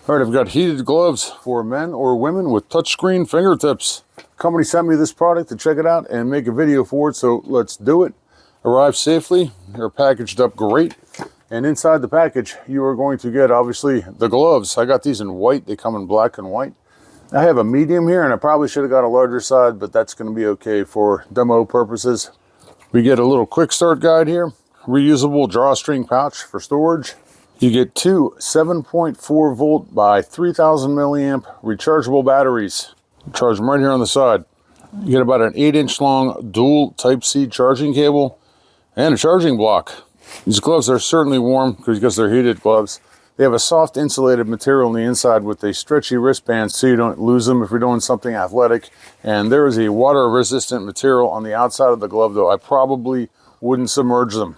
All right, I've got heated gloves for men or women with touchscreen fingertips. Company sent me this product to check it out and make a video for it, so let's do it. Arrived safely, they're packaged up great. And inside the package, you are going to get, obviously, the gloves. I got these in white, they come in black and white. I have a medium here, and I probably should have got a larger side, but that's gonna be okay for demo purposes. We get a little quick start guide here, reusable drawstring pouch for storage. You get two 7.4 volt by 3000 milliamp rechargeable batteries. Charge them right here on the side. You get about an 8-inch long dual Type-C charging cable and a charging block. These gloves are certainly warm because they're heated gloves. They have a soft insulated material on the inside with a stretchy wristband so you don't lose them if you're doing something athletic. And there is a water resistant material on the outside of the glove, though I probably wouldn't submerge them.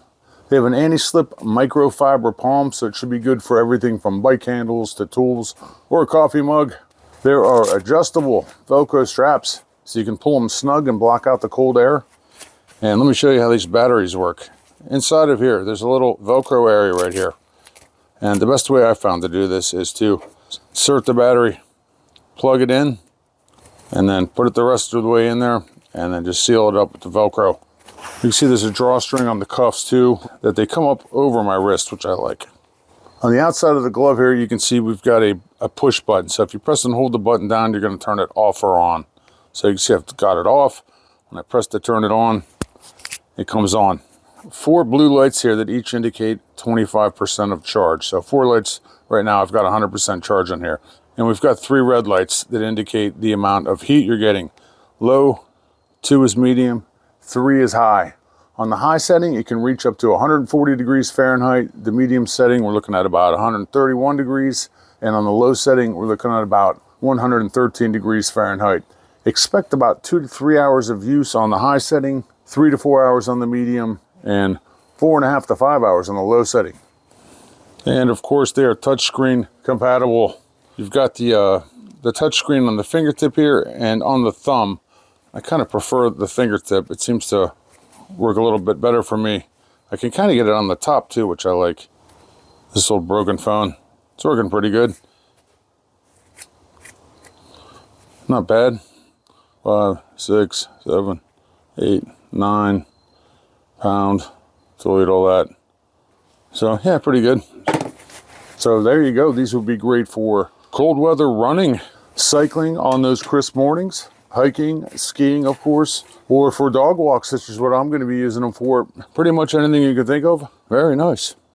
They have an anti-slip microfiber palm, so it should be good for everything from bike handles to tools or a coffee mug. There are adjustable Velcro straps, so you can pull them snug and block out the cold air. And let me show you how these batteries work. Inside of here, there's a little Velcro area right here. And the best way I found to do this is to insert the battery, plug it in, and then put it the rest of the way in there, and then just seal it up with the Velcro. You can see there's a drawstring on the cuffs too, that they come up over my wrist, which I like. On the outside of the glove here, you can see we've got a push button. So if you press and hold the button down, you're going to turn it off or on. So you can see I've got it off. When I press to turn it on, it comes on. 4 blue lights here that each indicate 25% of charge. So 4 lights right now, I've got 100% charge on here. And we've got 3 red lights that indicate the amount of heat you're getting. Low, 2 is medium, 3 is high. On the high setting, it can reach up to 140 degrees Fahrenheit. The medium setting, we're looking at about 131 degrees. And on the low setting, we're looking at about 113 degrees Fahrenheit. Expect about 2 to 3 hours of use on the high setting, 3 to 4 hours on the medium, and 4.5 to 5 hours on the low setting. And of course, they are touchscreen compatible. You've got the touchscreen on the fingertip here and on the thumb. I kind of prefer the fingertip. It seems to work a little bit better for me. I can kind of get it on the top too, which I like. This old broken phone, it's working pretty good. Not bad. 5, 6, 7, 8, 9 pound. Delete all that. So yeah, pretty good. So there you go. These would be great for cold weather running, cycling on those crisp mornings, hiking, skiing, of course, or for dog walks, which is what I'm going to be using them for. Pretty much anything you can think of. Very nice.